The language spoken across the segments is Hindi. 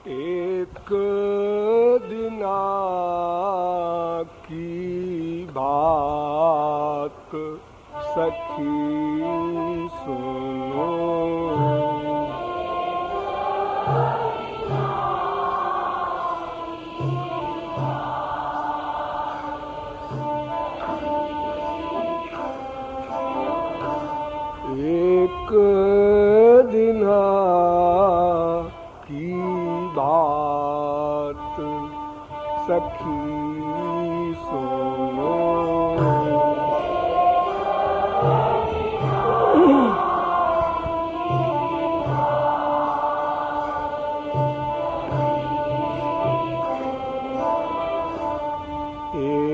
एक दिना की बात सखी सुनो, एक दिना की बात सखी सुनो,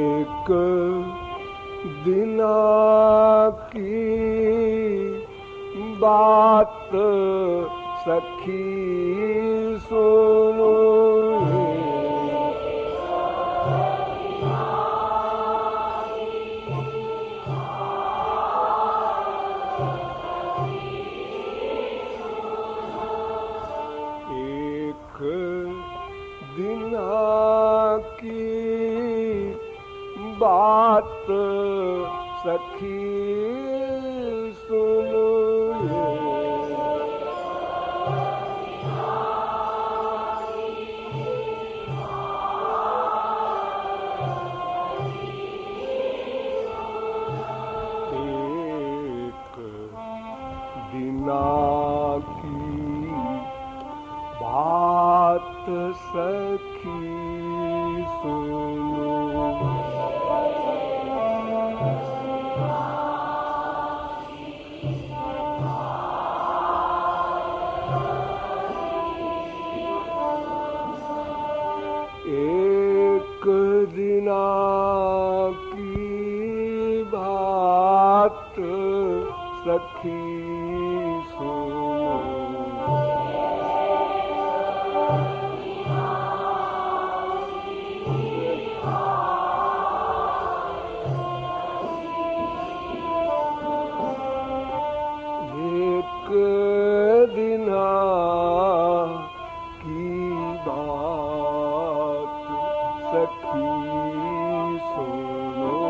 एक दिना की बात सखी सुनो, एक दिना की बात सखी सुनो, एक दिना की बात सखी सुनो, एक दिना की बात सखी सुनो, एक दिना की बात सखी सुनो,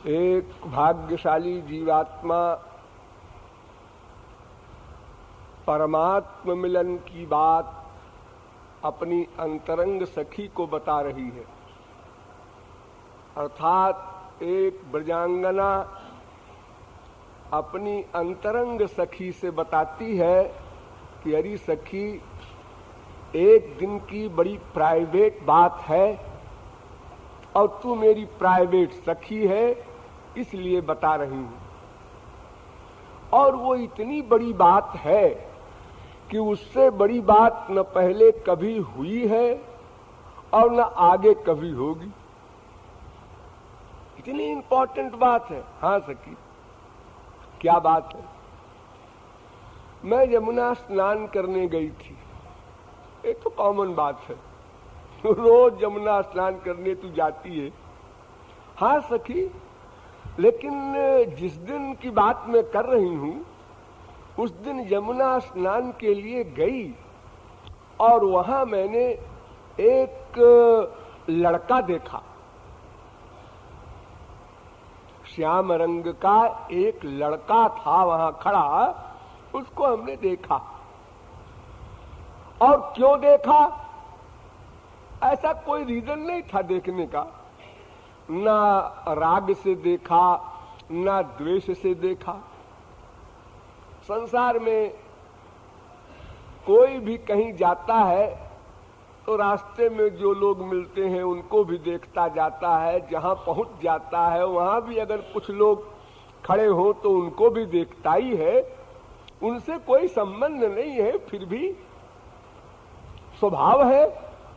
एक भाग्यशाली जीवात्मा परमात्म मिलन की बात अपनी अंतरंग सखी को बता रही है। अर्थात एक ब्रजांगना अपनी अंतरंग सखी से बताती है कि अरे सखी, एक दिन की बड़ी प्राइवेट बात है और तू मेरी प्राइवेट सखी है, इसलिए बता रही हूं। और वो इतनी बड़ी बात है कि उससे बड़ी बात न पहले कभी हुई है और न आगे कभी होगी। इतनी इंपॉर्टेंट बात है। हाँ सखी, क्या बात है? मैं यमुना स्नान करने गई थी। ये तो कॉमन बात है, रोज यमुना स्नान करने तू जाती है। हाँ सखी, लेकिन जिस दिन की बात मैं कर रही हूं उस दिन यमुना स्नान के लिए गई और वहां मैंने एक लड़का देखा। श्याम रंग का एक लड़का था वहां खड़ा, उसको हमने देखा। और क्यों देखा? ऐसा कोई रीजन नहीं था देखने का। ना राग से देखा, ना द्वेष से देखा। संसार में कोई भी कहीं जाता है तो रास्ते में जो लोग मिलते हैं उनको भी देखता जाता है। जहां पहुंच जाता है वहां भी अगर कुछ लोग खड़े हो तो उनको भी देखता ही है। उनसे कोई संबंध नहीं है, फिर भी स्वभाव है,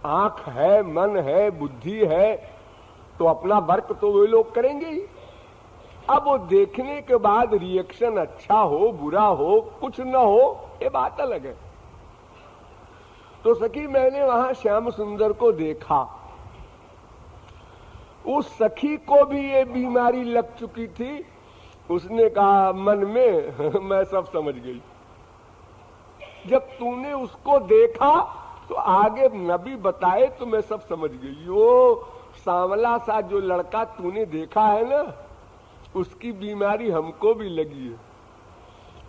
आंख है, मन है, बुद्धि है, तो अपना वर्क तो वे लोग करेंगे ही। अब वो देखने के बाद रिएक्शन अच्छा हो, बुरा हो, कुछ न हो, ये बात अलग है। तो सखी मैंने वहां श्याम सुंदर को देखा। उस सखी को भी ये बीमारी लग चुकी थी। उसने कहा मन में मैं सब समझ गई। जब तूने उसको देखा तो आगे नबी बताए तो मैं सब समझ गई। वो सांवला सा जो लड़का तूने देखा है ना, उसकी बीमारी हमको भी लगी है।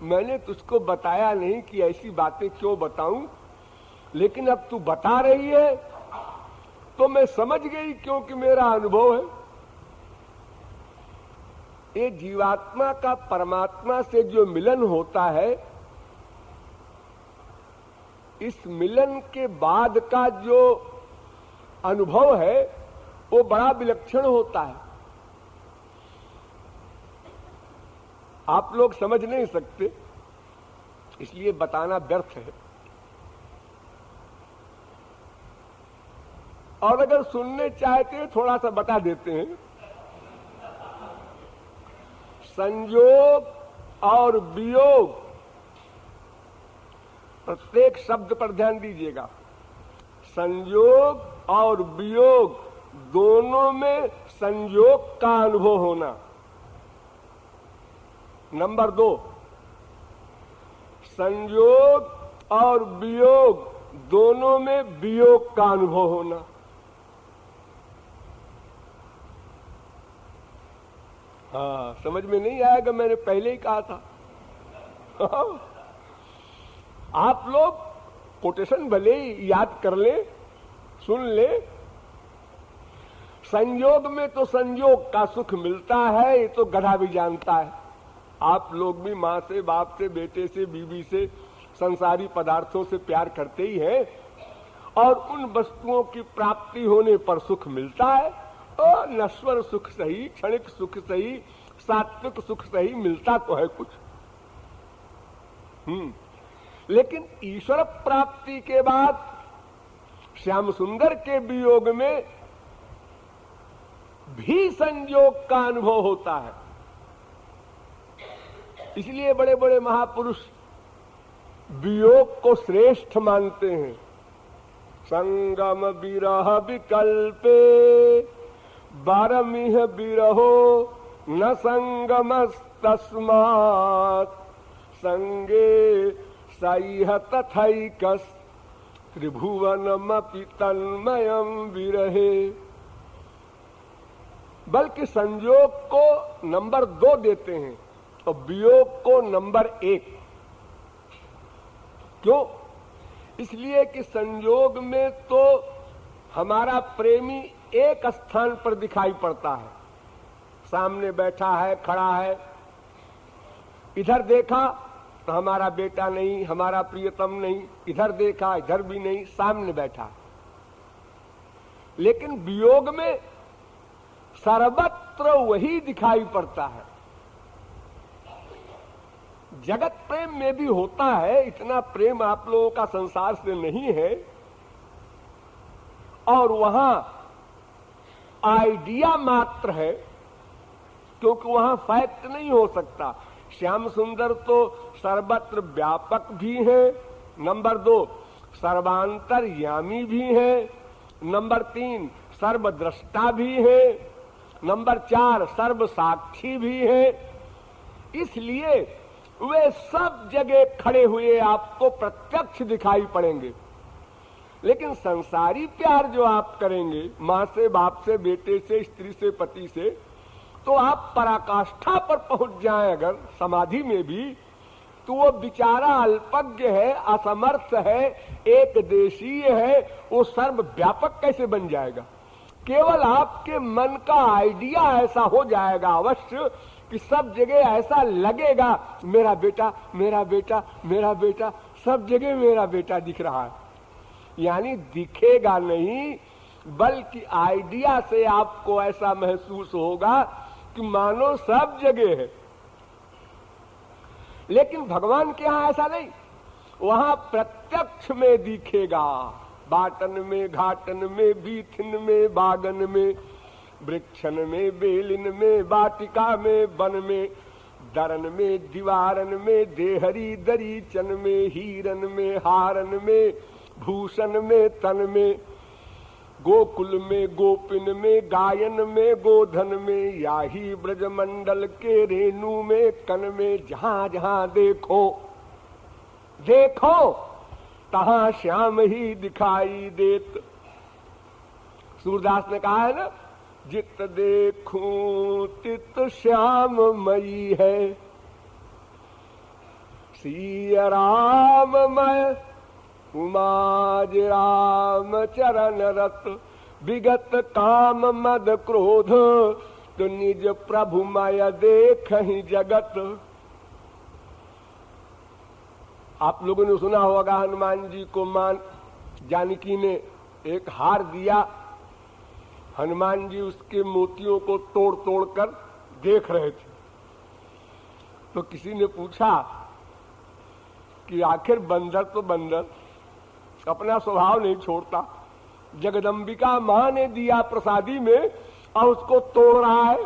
मैंने तुझको बताया नहीं कि ऐसी बातें क्यों बताऊं, लेकिन अब तू बता रही है तो मैं समझ गई, क्योंकि मेरा अनुभव है। ये जीवात्मा का परमात्मा से जो मिलन होता है, इस मिलन के बाद का जो अनुभव है वो बड़ा विलक्षण होता है। आप लोग समझ नहीं सकते, इसलिए बताना व्यर्थ है। और अगर सुनने चाहते हैं थोड़ा सा बता देते हैं। संयोग और वियोग, प्रत्येक शब्द पर ध्यान दीजिएगा। संयोग और वियोग दोनों में संयोग का अनुभव होना। नंबर 2, संयोग और वियोग दोनों में वियोग का अनुभव होना। हाँ, समझ में नहीं आएगा, मैंने पहले ही कहा था। आप लोग कोटेशन भले ही याद कर ले, सुन ले। संयोग में तो संयोग का सुख मिलता है, ये तो गधा भी जानता है। आप लोग भी माँ से, बाप से, बेटे से, बीवी से, संसारी पदार्थों से प्यार करते ही हैं, और उन वस्तुओं की प्राप्ति होने पर सुख मिलता है। और नश्वर सुख सही, क्षणिक सुख सही, सात्विक सुख सही, मिलता तो है कुछ। लेकिन ईश्वर प्राप्ति के बाद श्याम सुंदर के वियोग में भी संयोग का अनुभव होता है। इसलिए बड़े बड़े महापुरुष वियोग को श्रेष्ठ मानते हैं। संगम विरह विकल्पे बारमिह विरहो न संगमस्तस्मात् संगे सैह तथैकस् त्रिभुवनमपि तन्मयम् विरहे। बल्कि संयोग को नंबर 2 देते हैं और वियोग को नंबर 1। क्यों? इसलिए कि संयोग में तो हमारा प्रेमी एक स्थान पर दिखाई पड़ता है, सामने बैठा है, खड़ा है। इधर देखा तो हमारा बेटा नहीं, हमारा प्रियतम नहीं, इधर देखा इधर भी नहीं, सामने बैठा। लेकिन वियोग में सर्वत्र वही दिखाई पड़ता है। जगत प्रेम में भी होता है, इतना प्रेम आप लोगों का संसार से नहीं है, और वहां आइडिया मात्र है, क्योंकि वहां फैक्ट नहीं हो सकता। श्याम सुंदर तो सर्वत्र व्यापक भी है, नंबर 2 सर्वांतरयामी भी है, नंबर 3 सर्वद्रष्टा भी है, नंबर 4 सर्व साक्षी भी है। इसलिए वे सब जगह खड़े हुए आपको प्रत्यक्ष दिखाई पड़ेंगे। लेकिन संसारी प्यार जो आप करेंगे, माँ से, बाप से, बेटे से, स्त्री से, पति से, तो आप पराकाष्ठा पर पहुंच जाएं अगर समाधि में भी, तो वो बेचारा अल्पज्ञ है, असमर्थ है, एक देशीय है, वो सर्वव्यापक कैसे बन जाएगा? केवल आपके मन का आइडिया ऐसा हो जाएगा अवश्य कि सब जगह ऐसा लगेगा मेरा बेटा, मेरा बेटा, मेरा बेटा, सब जगह मेरा बेटा दिख रहा है। यानी दिखेगा नहीं, बल्कि आइडिया से आपको ऐसा महसूस होगा कि मानो सब जगह है। लेकिन भगवान के यहां ऐसा नहीं, वहां प्रत्यक्ष में दिखेगा। बाटन में, घाटन में, बीथिन में, बागन में, वृक्षन में, बेलिन में, वाटिका में, वन में, दरन में, दीवारन में, देहरी दरीचन में, हीरन में, हारन में, भूषण में तन में, गोकुल में गोपिन में, गायन में गोधन में, याही ब्रजमंडल के रेणु में कन में, जहां जहां देखो देखो तहां श्याम ही दिखाई देत। सूरदास ने कहा है ना, जित देखूं तित श्याम मई है, सिया राम मैं उमाज राम चरण रत, विगत काम मद क्रोध, तो निज प्रभु माया देखहि जगत। आप लोगों ने सुना होगा, हनुमान जी को मां जानकी ने एक हार दिया, हनुमान जी उसके मोतियों को तोड़ तोड़ कर देख रहे थे। तो किसी ने पूछा कि आखिर बंदर तो बंदर अपना स्वभाव नहीं छोड़ता, जगदम्बिका मां ने दिया प्रसादी में और उसको तोड़ रहा है,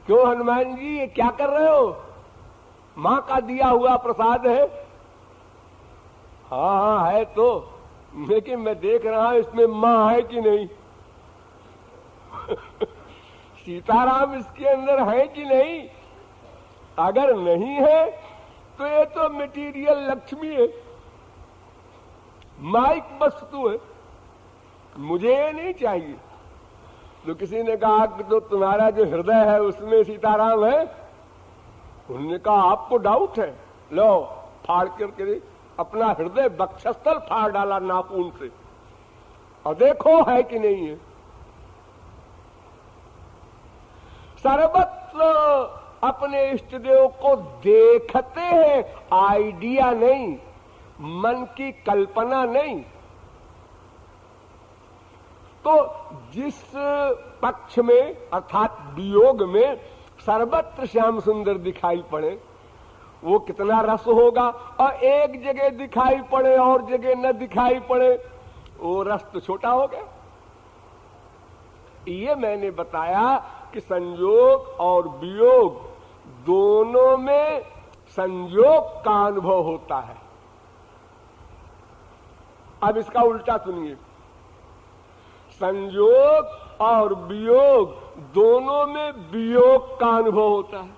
क्यों हनुमान जी ये क्या कर रहे हो? मां का दिया हुआ प्रसाद है। हाँ है तो, लेकिन मैं देख रहा हूं इसमें मां है कि नहीं। सीताराम इसके अंदर है कि नहीं? अगर नहीं है तो ये तो मटेरियल लक्ष्मी है, माइक वस्तु है, मुझे ये नहीं चाहिए। तो किसी ने कहा कि तो तुम्हारा जो हृदय है उसमें सीताराम है। उन्होंने कहा आपको डाउट है, लो फाड़ करके अपना हृदय वक्षस्थल फाड़ डाला नाखून से और देखो है कि नहीं है। सर्वत्र अपने इष्ट देव को देखते हैं, आइडिया नहीं, मन की कल्पना नहीं। तो जिस पक्ष में अर्थात वियोग में सर्वत्र श्याम सुंदर दिखाई पड़े, वो कितना रस होगा। और एक जगह दिखाई पड़े और जगह न दिखाई पड़े, वो रस तो छोटा हो गया। ये मैंने बताया कि संयोग और वियोग दोनों में संयोग का अनुभव होता है। अब इसका उल्टा सुनिए, संयोग और वियोग दोनों में वियोग का अनुभव होता है।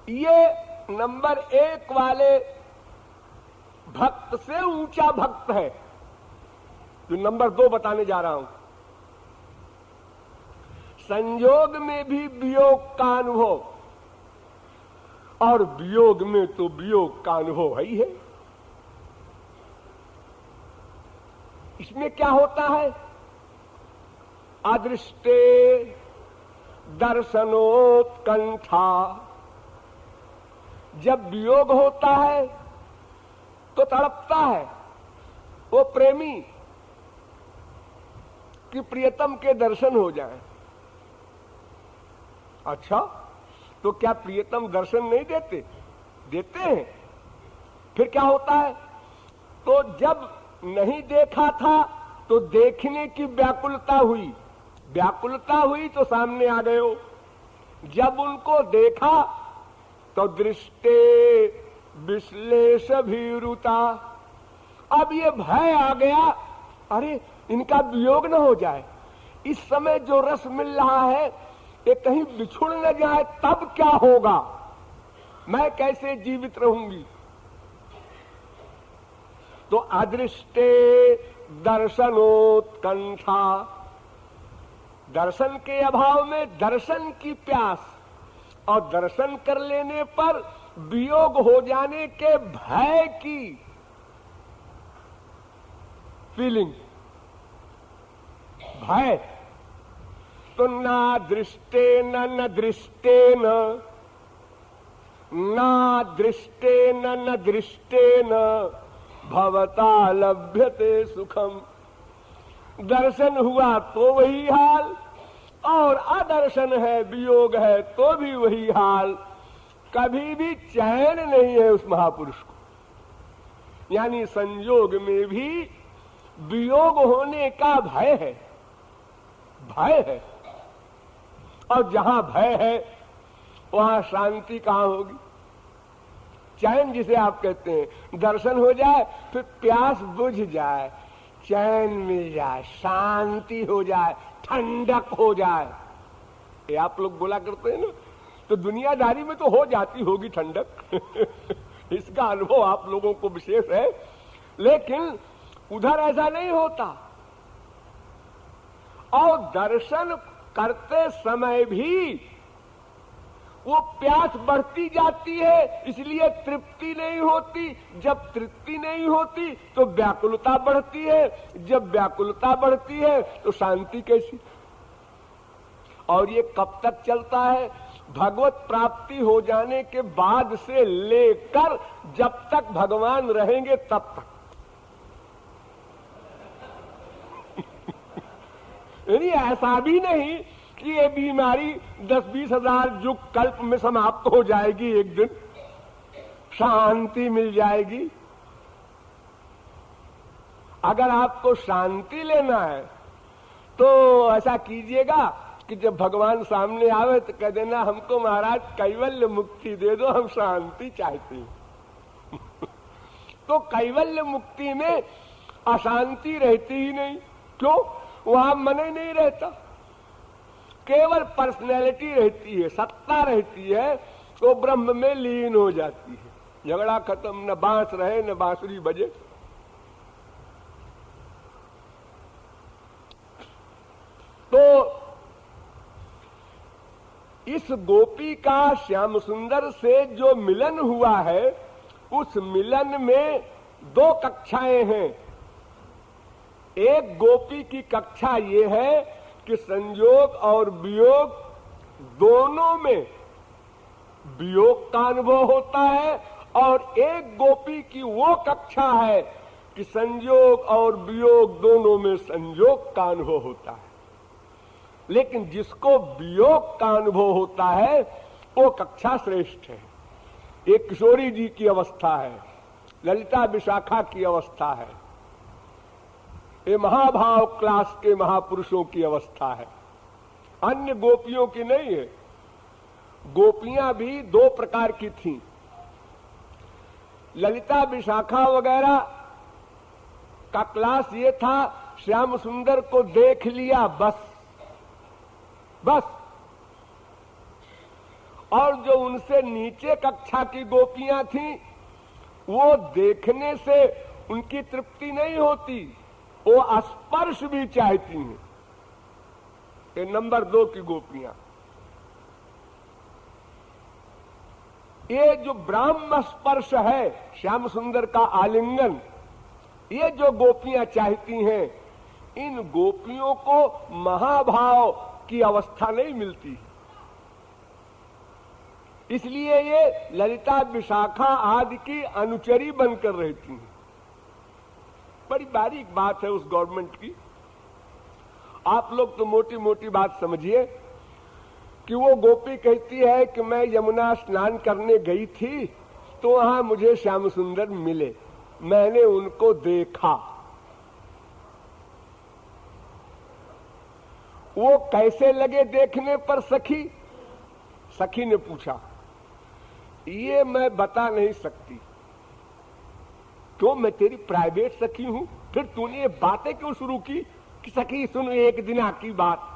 ये नंबर 1 वाले भक्त से ऊंचा भक्त है, जो नंबर 2 बताने जा रहा हूं। संयोग में भी वियोग का अनुभव और वियोग में तो वियोग का अनुभव ही है। इसमें क्या होता है? अदृष्टे दर्शनोत्कंठा। जब वियोग होता है तो तड़पता है वो प्रेमी कि प्रियतम के दर्शन हो जाए। अच्छा, तो क्या प्रियतम दर्शन नहीं देते? देते हैं। फिर क्या होता है? तो जब नहीं देखा था तो देखने की व्याकुलता हुई, व्याकुलता हुई तो सामने आ गए हो। जब उनको देखा तो दृष्टे विश्लेष भीरुता। अब ये भय आ गया, अरे इनका वियोग न हो जाए, इस समय जो रस मिल रहा है ये कहीं बिछुड़ न जाए, तब क्या होगा, मैं कैसे जीवित रहूंगी। तो अदृष्टे दर्शनोत्कंठा, दर्शन के अभाव में दर्शन की प्यास, और दर्शन कर लेने पर वियोग हो जाने के भय की फीलिंग, भय। तो ना दृष्टेन न दृष्टेन, ना दृष्टेन न दृष्टेन भवता लभ्यते सुखम। दर्शन हुआ तो वही हाल, और अदर्शन है, वियोग है तो भी वही हाल। कभी भी चैन नहीं है उस महापुरुष को। यानी संयोग में भी वियोग होने का भय है, भय है। और जहां भय है वहां शांति कहां होगी? चैन जिसे आप कहते हैं, दर्शन हो जाए, फिर प्यास बुझ जाए, चैन मिल जाए, शांति हो जाए, ठंडक हो जाए। ये आप लोग बोला करते हैं ना, तो दुनियादारी में तो हो जाती होगी ठंडक इसका अनुभव आप लोगों को विशेष है, लेकिन उधर ऐसा नहीं होता। और दर्शन करते समय भी वो प्यास बढ़ती जाती है, इसलिए तृप्ति नहीं होती। जब तृप्ति नहीं होती तो व्याकुलता बढ़ती है, जब व्याकुलता बढ़ती है तो शांति कैसी। और ये कब तक चलता है? भगवत प्राप्ति हो जाने के बाद से लेकर जब तक भगवान रहेंगे तब तक यानी ऐसा भी नहीं कि ये बीमारी 10-20 हजार युग कल्प में समाप्त हो जाएगी, एक दिन शांति मिल जाएगी। अगर आपको शांति लेना है तो ऐसा कीजिएगा कि जब भगवान सामने आवे तो कह देना, हमको महाराज कैवल्य मुक्ति दे दो, हम शांति चाहते हैं तो कैवल्य मुक्ति में अशांति रहती ही नहीं। क्यों? वहां मन ही नहीं रहता, केवल पर्सनैलिटी रहती है, सत्ता रहती है, तो ब्रह्म में लीन हो जाती है। झगड़ा खत्म, न बांस रहे न बांसुरी बजे। तो इस गोपी का श्याम सुंदर से जो मिलन हुआ है, उस मिलन में 2 कक्षाएं हैं। एक गोपी की कक्षा ये है कि संयोग और वियोग दोनों में वियोग का अनुभव होता है, और एक गोपी की वो कक्षा है कि संयोग और वियोग दोनों में संयोग का अनुभव होता है। लेकिन जिसको वियोग का अनुभव होता है वो कक्षा श्रेष्ठ है। एक किशोरी जी की अवस्था है, ललिता विशाखा की अवस्था है, ये महाभाव क्लास के महापुरुषों की अवस्था है, अन्य गोपियों की नहीं है। गोपियां भी 2 प्रकार की थीं। ललिता विशाखा वगैरह का क्लास ये था, श्याम सुंदर को देख लिया बस। और जो उनसे नीचे कक्षा की गोपियां थीं, वो देखने से उनकी तृप्ति नहीं होती, वो स्पर्श भी चाहती हैं। ये नंबर 2 की गोपियां। ये जो ब्राह्म स्पर्श है, श्याम सुंदर का आलिंगन, ये जो गोपियां चाहती हैं, इन गोपियों को महाभाव की अवस्था नहीं मिलती। इसलिए ये ललिता विशाखा आदि की अनुचरी बनकर रहती हैं। बड़ी बारीक बात है उस गवर्नमेंट की। आप लोग तो मोटी मोटी बात समझिए कि वो गोपी कहती है कि मैं यमुना स्नान करने गई थी तो वहां मुझे श्याम सुंदर मिले, मैंने उनको देखा। वो कैसे लगे देखने पर सखी? सखी ने पूछा। ये मैं बता नहीं सकती। क्यों? मैं तेरी प्राइवेट सखी हूं। फिर तूने ये बातें क्यों शुरू की कि सखी सुन एक दिन की बात?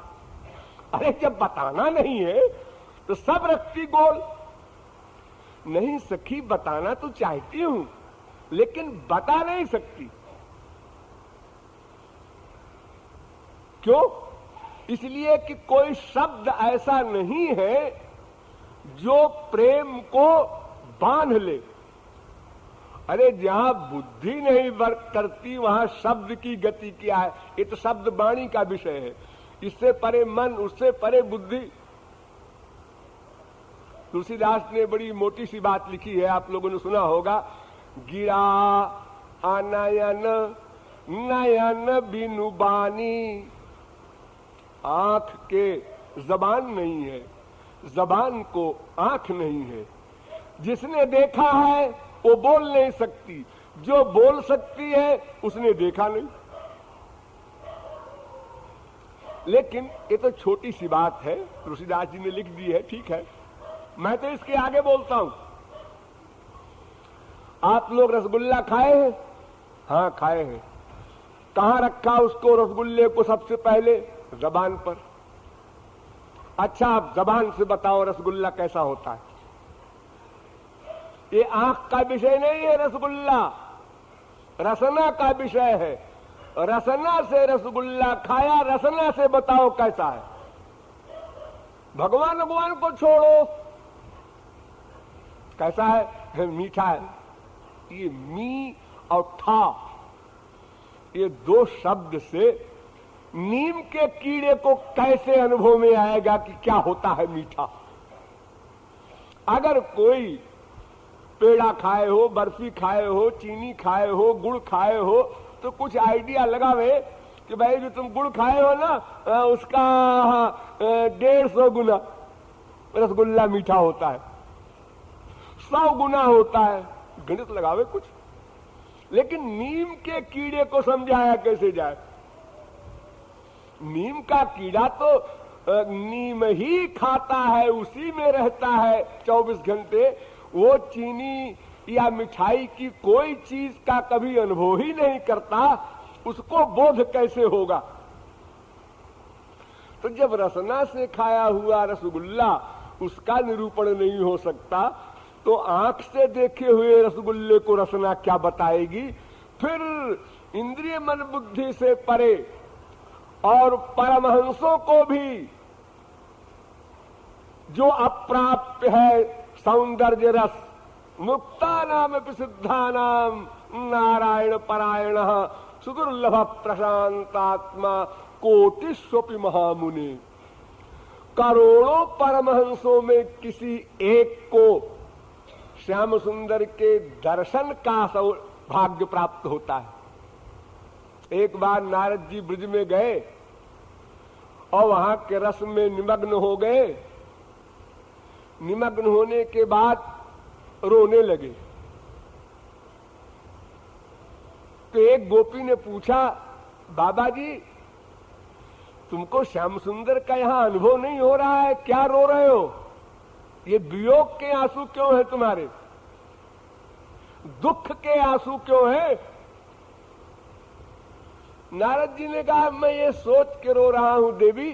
अरे जब बताना नहीं है तो सब रखती गोल। नहीं सखी, बताना तो चाहती हूं लेकिन बता नहीं सकती। क्यों? इसलिए कि कोई शब्द ऐसा नहीं है जो प्रेम को बांध ले। अरे जहां बुद्धि नहीं वर्क करती वहां शब्द की गति क्या है? ये तो शब्द वाणी का विषय है। इससे परे मन, उससे परे बुद्धि। तुलसीदास ने बड़ी मोटी सी बात लिखी है, आप लोगों ने सुना होगा। गिरा अनयन नयन बिनु बानी। आंख के जबान नहीं है, जबान को आंख नहीं है। जिसने देखा है वो बोल नहीं सकती, जो बोल सकती है उसने देखा नहीं। लेकिन ये तो छोटी सी बात है, तुलसीदास जी ने लिख दी है, ठीक है। मैं तो इसके आगे बोलता हूं। आप लोग रसगुल्ला खाए हैं? हाँ खाए हैं। कहां रखा उसको रसगुल्ले को सबसे पहले? जबान पर। अच्छा आप जबान से बताओ रसगुल्ला कैसा होता है। ये आंख का विषय नहीं है रसगुल्ला, रसना का विषय है। रसना से रसगुल्ला खाया, रसना से बताओ कैसा है। भगवान को छोड़ो, कैसा है? मीठा है। ये मी और ठा, ये दो शब्द से नीम के कीड़े को कैसे अनुभव में आएगा कि क्या होता है मीठा। अगर कोई पेड़ा खाए हो, बर्फी खाए हो, चीनी खाए हो, गुड़ खाए हो, तो कुछ आइडिया लगावे कि भाई जो तुम गुड़ खाए हो ना, उसका 150 गुना रसगुल्ला मीठा होता है, 100 गुना होता है, गणित लगावे कुछ। लेकिन नीम के कीड़े को समझाया कैसे जाए। नीम का कीड़ा तो नीम ही खाता है, उसी में रहता है 24 घंटे। वो चीनी या मिठाई की कोई चीज का कभी अनुभव ही नहीं करता, उसको बोध कैसे होगा। तो जब रसना से खाया हुआ रसगुल्ला उसका निरूपण नहीं हो सकता, तो आंख से देखे हुए रसगुल्ले को रसना क्या बताएगी। फिर इंद्रिय मन बुद्धि से परे और परमहंसों को भी जो अप्राप्य है सौंदर्य रस, मुक्ता नाम सिद्धा नाम नारायण परायण सुदुर्लभ प्रशांतात्मा कोटिस्वपि महामुनि। करोड़ों परमहंसों में किसी एक को श्याम सुंदर के दर्शन का भाग्य प्राप्त होता है। एक बार नारद जी ब्रज में गए और वहां के रस में निमग्न हो गए। निमग्न होने के बाद रोने लगे। तो एक गोपी ने पूछा, बाबा जी तुमको श्याम सुंदर का यहां अनुभव नहीं हो रहा है, क्या रो रहे हो? ये वियोग के आंसू क्यों है तुम्हारे, दुख के आंसू क्यों है? नारद जी ने कहा, मैं ये सोच के रो रहा हूं देवी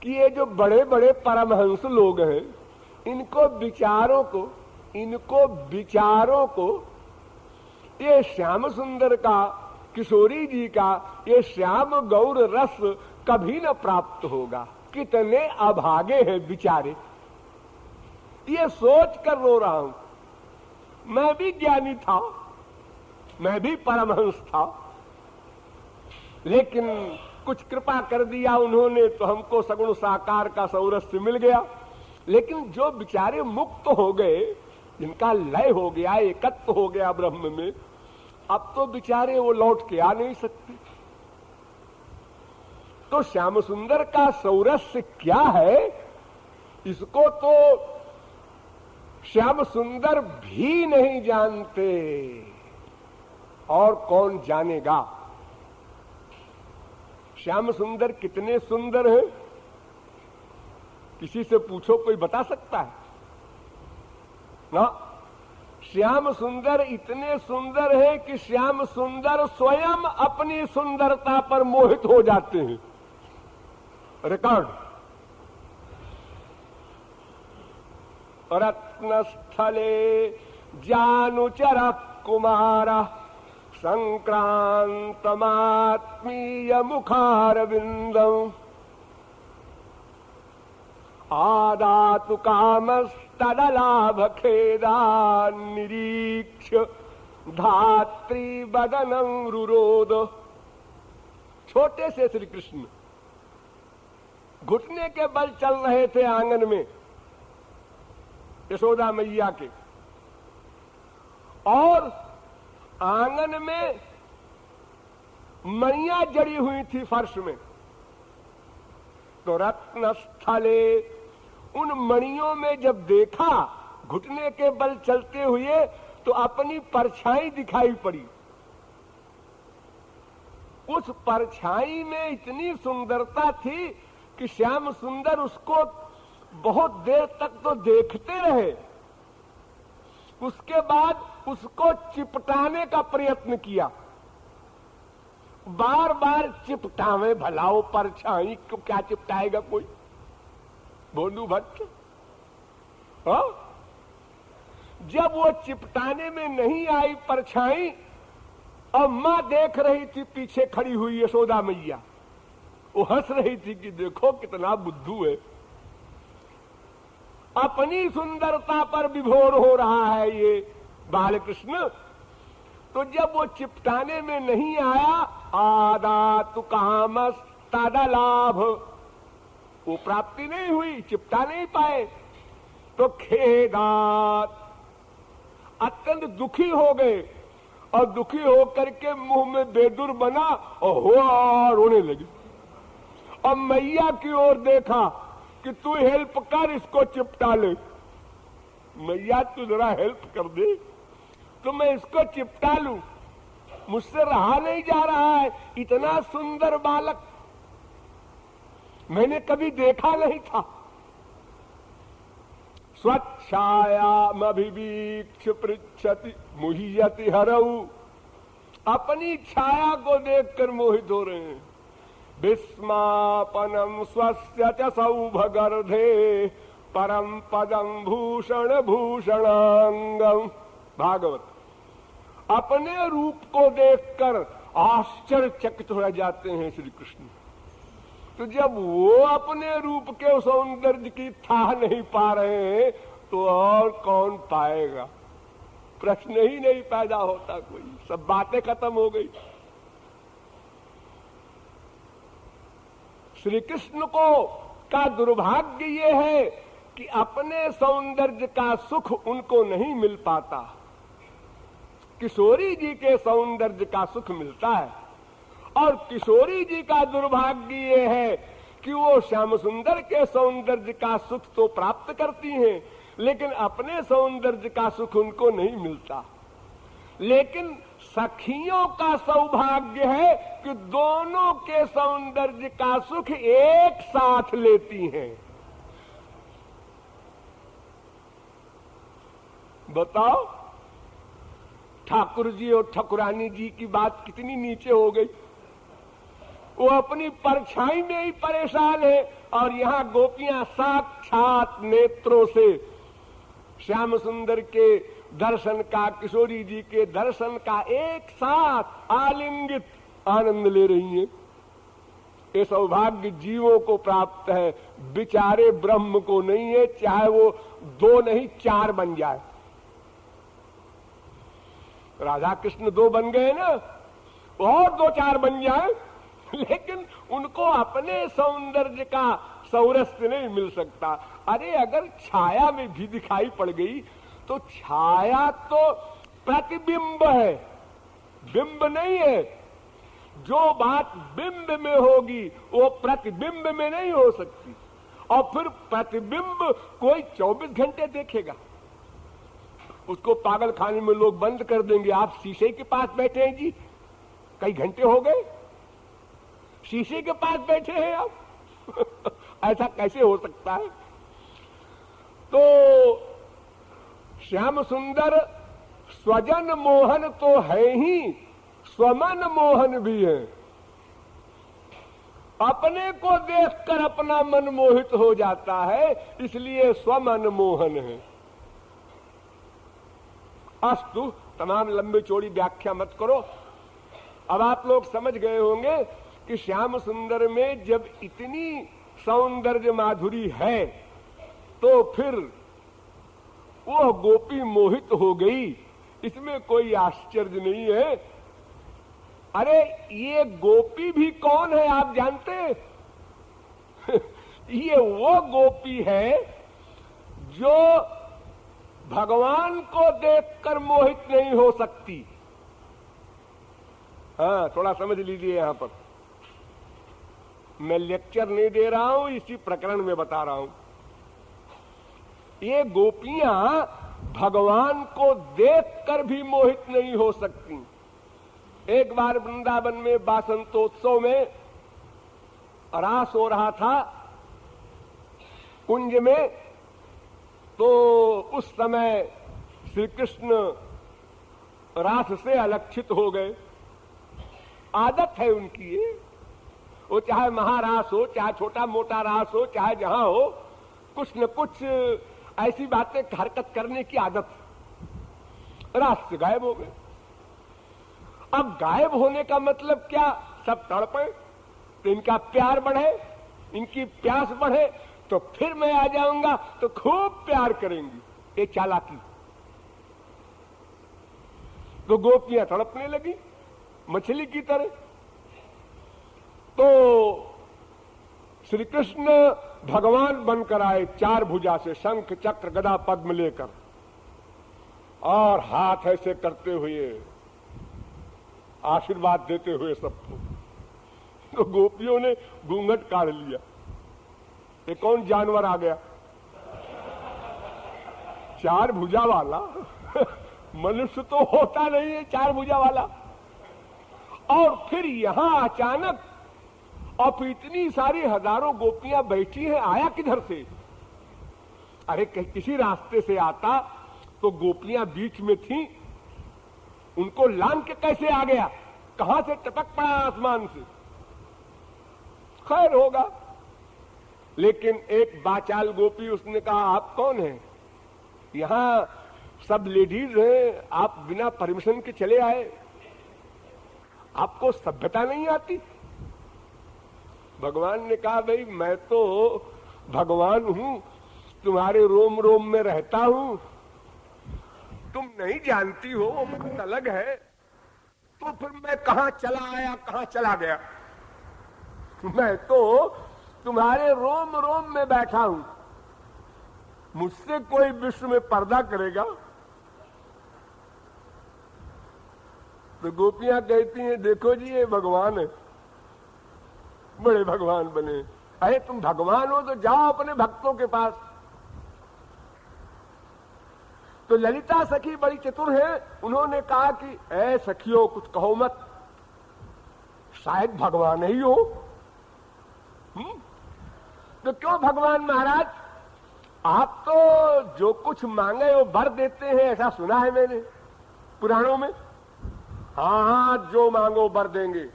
कि ये जो बड़े बड़े परमहंस लोग हैं, इनको विचारों को ये श्याम सुंदर का, किशोरी जी का ये श्याम गौर रस कभी न प्राप्त होगा। कितने अभागे हैं बिचारे, ये सोच कर रो रहा हूं। मैं भी ज्ञानी था, मैं भी परमहंस था, लेकिन कुछ कृपा कर दिया उन्होंने तो हमको सगुण साकार का सौरस्य मिल गया। लेकिन जो बिचारे मुक्त हो गए, जिनका लय हो गया, एकत्व हो गया ब्रह्म में, अब तो बिचारे वो लौट के आ नहीं सकते। तो श्याम सुंदर का सौरस्य क्या है, इसको तो श्याम सुंदर भी नहीं जानते, और कौन जानेगा। श्याम सुंदर कितने सुंदर हैं, किसी से पूछो कोई बता सकता है ना। श्याम सुंदर इतने सुंदर है कि श्याम सुंदर स्वयं अपनी सुंदरता पर मोहित हो जाते हैं। रिकॉर्ड। रत्नस्थले जानुचर कुमार संक्रांतमात्मीय मुखारविंदम आदातु कामस्तदलाभ खेदा निरीक्ष्य धात्री बदनं रुरोद। छोटे से श्री कृष्ण घुटने के बल चल रहे थे आंगन में यशोदा मैया के, और आंगन में मणियां जड़ी हुई थी फर्श में। तो रत्नस्थले, उन मणियों में जब देखा घुटने के बल चलते हुए, तो अपनी परछाई दिखाई पड़ी। उस परछाई में इतनी सुंदरता थी कि श्याम सुंदर उसको बहुत देर तक तो देखते रहे। उसके बाद उसको चिपटाने का प्रयत्न किया, बार बार चिपटावे भलाओ परछाई को क्या चिपटाएगा कोई, बोलू भट्ट। हाँ? जब वो चिपटाने में नहीं आई परछाई, और मां देख रही थी पीछे खड़ी हुई यशोदा मैया, वो हंस रही थी कि देखो कितना बुद्धू है, अपनी सुंदरता पर विभोर हो रहा है ये बालकृष्ण। तो जब वो चिपटाने में नहीं आया, आदा तु कामस तादा लाभ, वो प्राप्ति नहीं हुई, चिपटा नहीं पाए, तो खेदात अत्यंत दुखी हो गए, और दुखी होकर के मुंह में बेदुर बना और हुआ रोने लगे। और मैया की ओर देखा कि तू हेल्प कर, इसको चिपटा ले, मैया तू जरा हेल्प कर दे तो मैं इसको चिपटा लूं, मुझसे रहा नहीं जा रहा है, इतना सुंदर बालक मैंने कभी देखा नहीं था। स्वच्छायामभिवीक्ष पृच्छति मुह्यति हरऊ, अपनी छाया को देखकर मोहित हो रहे हैं। विस्मापनम स्वस्य च सौभगर्धे परम पदम भूषण भूषणांगम। भागवत। अपने रूप को देखकर आश्चर्यचकित हो जाते हैं श्री कृष्ण। तो जब वो अपने रूप के सौंदर्य की था नहीं पा रहे हैं तो और कौन पाएगा? प्रश्न ही नहीं पैदा होता कोई, सब बातें खत्म हो गई। श्री कृष्ण को का दुर्भाग्य ये है कि अपने सौंदर्य का सुख उनको नहीं मिल पाता। किशोरी जी के सौंदर्य का सुख मिलता है, और किशोरी जी का दुर्भाग्य ये है कि वो श्याम सुंदर के सौंदर्य का सुख तो प्राप्त करती हैं, लेकिन अपने सौंदर्य का सुख उनको नहीं मिलता। लेकिन सखियों का सौभाग्य है कि दोनों के सौंदर्य का सुख एक साथ लेती हैं। बताओ, ठाकुर जी और ठाकुरानी जी की बात कितनी नीचे हो गई। वो अपनी परछाई में ही परेशान है, और यहाँ गोपियां साक्षात नेत्रों से श्याम सुंदर के दर्शन का, किशोरी जी के दर्शन का एक साथ आलिंगित आनंद ले रही हैं। ये सौभाग्य जीवों को प्राप्त है, बिचारे ब्रह्म को नहीं है, चाहे वो 2 नहीं 4 बन जाए। राधा कृष्ण 2 बन गए ना, और 2-4 बन जाए, लेकिन उनको अपने सौंदर्य का सौरस्य नहीं मिल सकता। अरे अगर छाया में भी दिखाई पड़ गई तो छाया तो प्रतिबिंब है, बिंब नहीं है। जो बात बिंब में होगी वो प्रतिबिंब में नहीं हो सकती। और फिर प्रतिबिंब कोई 24 घंटे देखेगा? उसको पागल खाने में लोग बंद कर देंगे। आप शीशे के पास बैठे हैं जी, कई घंटे हो गए, शीशे के पास बैठे हैं आप। ऐसा कैसे हो सकता है? तो श्याम सुंदर स्वजन मोहन तो है ही, स्वमन मोहन भी है। अपने को देखकर अपना मन मोहित हो जाता है, इसलिए स्वमन मोहन है। अस्तु, तमाम लंबी चौड़ी व्याख्या मत करो। अब आप लोग समझ गए होंगे कि श्याम सुंदर में जब इतनी सौंदर्य माधुरी है तो फिर वो गोपी मोहित हो गई, इसमें कोई आश्चर्य नहीं है। अरे ये गोपी भी कौन है आप जानते हैं? ये वो गोपी है जो भगवान को देखकर मोहित नहीं हो सकती। हाँ, थोड़ा समझ लीजिए। यहां पर मैं लेक्चर नहीं दे रहा हूं, इसी प्रकरण में बता रहा हूं। ये गोपियां भगवान को देखकर भी मोहित नहीं हो सकती। एक बार वृंदावन में बासंतोत्सव में रास हो रहा था कुंज में, तो उस समय श्री कृष्ण रास से अलक्षित हो गए। आदत है उनकी ये, वो चाहे महारास हो, चाहे छोटा मोटा रास हो, चाहे जहां हो, कुछ न कुछ ऐसी बातें हरकत करने की आदत। रास से गायब हो गए। अब गायब होने का मतलब क्या? सब तड़पे तो इनका प्यार बढ़े, इनकी प्यास बढ़े, तो फिर मैं आ जाऊंगा तो खूब प्यार करेंगी। ये चालाकी। तो गोपियां तड़पने लगी मछली की तरह। तो श्री कृष्ण भगवान बनकर आए, 4 भुजा से, शंख चक्र गदा पद्म लेकर, और हाथ ऐसे करते हुए आशीर्वाद देते हुए सबको। तो गोपियों ने घूंघट काढ़ लिया। ये कौन जानवर आ गया? 4 भुजा वाला। मनुष्य तो होता नहीं है 4 भुजा वाला। और फिर यहां अचानक, अब इतनी सारी हजारों गोपियां बैठी हैं, आया किधर से? अरे किसी रास्ते से आता तो गोपियां बीच में थी, उनको लांग के कैसे आ गया? कहां से टपक पड़ा आसमान से? खैर होगा। लेकिन एक बाचाल गोपी, उसने कहा आप कौन हैं? यहां सब लेडीज हैं, आप बिना परमिशन के चले आए, आपको सभ्यता नहीं आती? भगवान ने कहा भाई मैं तो भगवान हूं, तुम्हारे रोम रोम में रहता हूं, तुम नहीं जानती हो, वो बात अलग है। तो फिर मैं कहां चला आया, कहां चला गया? मैं तो तुम्हारे रोम रोम में बैठा हूं। मुझसे कोई विश्व में पर्दा करेगा? तो गोपियां कहती हैं देखो जी ये भगवान है, बड़े भगवान बने। अरे तुम भगवान हो तो जाओ अपने भक्तों के पास। तो ललिता सखी बड़ी चतुर है, उन्होंने कहा कि ऐ सखियों कुछ कहो मत, शायद भगवान ही हो। तो क्यों भगवान महाराज? आप तो जो कुछ मांगे वो वर देते हैं, ऐसा सुना है मैंने पुराणों में। हाँ, जो मांगो वर देंगे।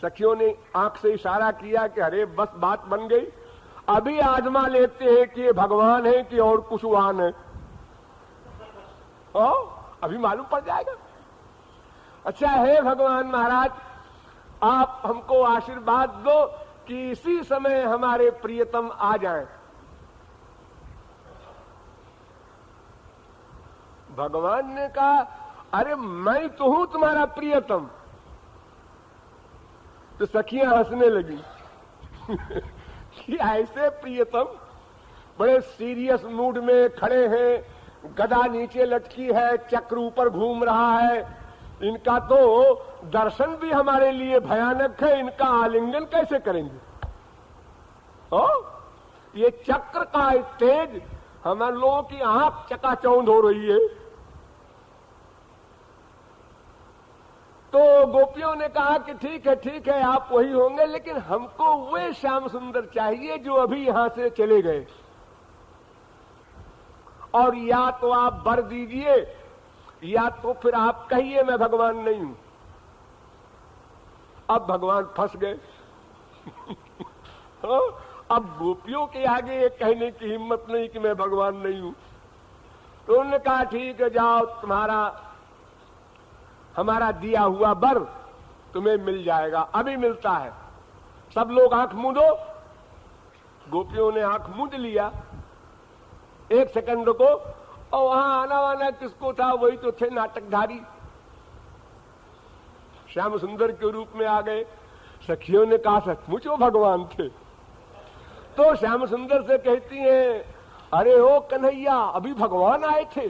सखियों ने आंख से इशारा किया कि अरे बस बात बन गई, अभी आजमा लेते हैं कि ये भगवान है कि और कुछ वाहन है। अभी मालूम पड़ जाएगा। अच्छा है भगवान महाराज, आप हमको आशीर्वाद दो कि इसी समय हमारे प्रियतम आ जाएं। भगवान ने कहा अरे मैं तो हूं तुम्हारा प्रियतम। तो सखियां हंसने लगी कि ऐसे प्रियतम बड़े सीरियस मूड में खड़े हैं, गदा नीचे लटकी है, चक्र ऊपर घूम रहा है, इनका तो दर्शन भी हमारे लिए भयानक है, इनका आलिंगन कैसे करेंगे? ये चक्र का तेज हम लोगों की आंख चकाचौंध हो रही है। तो गोपियों ने कहा कि ठीक है आप वही होंगे, लेकिन हमको वे श्याम सुंदर चाहिए जो अभी यहां से चले गए, और या तो आप वर दीजिए या तो फिर आप कहिए मैं भगवान नहीं हूं। अब भगवान फंस गए। अब गोपियों के आगे ये कहने की हिम्मत नहीं कि मैं भगवान नहीं हूं। तो उन्होंने कहा ठीक है जाओ, हमारा दिया हुआ वर तुम्हें मिल जाएगा, अभी मिलता है। सब लोग आंख मूंदो। गोपियों ने आंख मूंद लिया 1 सेकंड को, और वहां आना वाना किसको था? वही तो थे नाटकधारी, श्याम सुंदर के रूप में आ गए। सखियों ने कहा सचमुच वो भगवान थे। तो श्याम सुंदर से कहती हैं अरे ओ कन्हैया, अभी भगवान आए थे।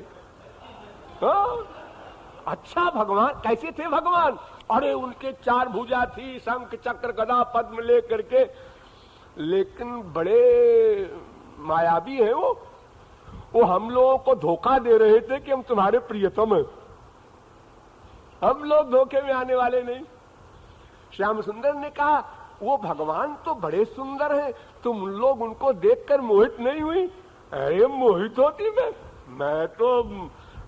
अच्छा भगवान कैसे थे भगवान? अरे उनके 4 भुजा थी, शंख चक्र गदा पद्म ले करके, लेकिन बड़े मायावी हैं वो हम लोगों को धोखा दे रहे थे कि हम तुम्हारे प्रियतम हैं। हम लोग धोखे में आने वाले नहीं। श्याम सुंदर ने कहा वो भगवान तो बड़े सुंदर हैं, तुम लोग उनको देखकर मोहित नहीं हुई? अरे मोहित होती मैं तो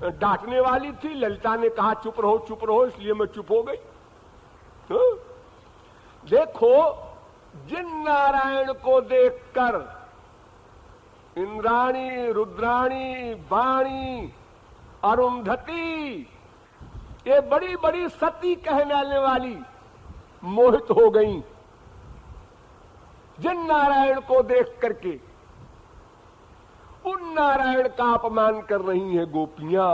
डांटने वाली थी, ललिता ने कहा चुप रहो, इसलिए मैं चुप हो गई। तो देखो, जिन नारायण को देखकर इंद्राणी, रुद्राणी, वाणी, अरुंधति, ये बड़ी बड़ी सती कहने वाली मोहित हो गईं। जिन नारायण को देख करके उन नारायण का अपमान कर रही हैं गोपियां।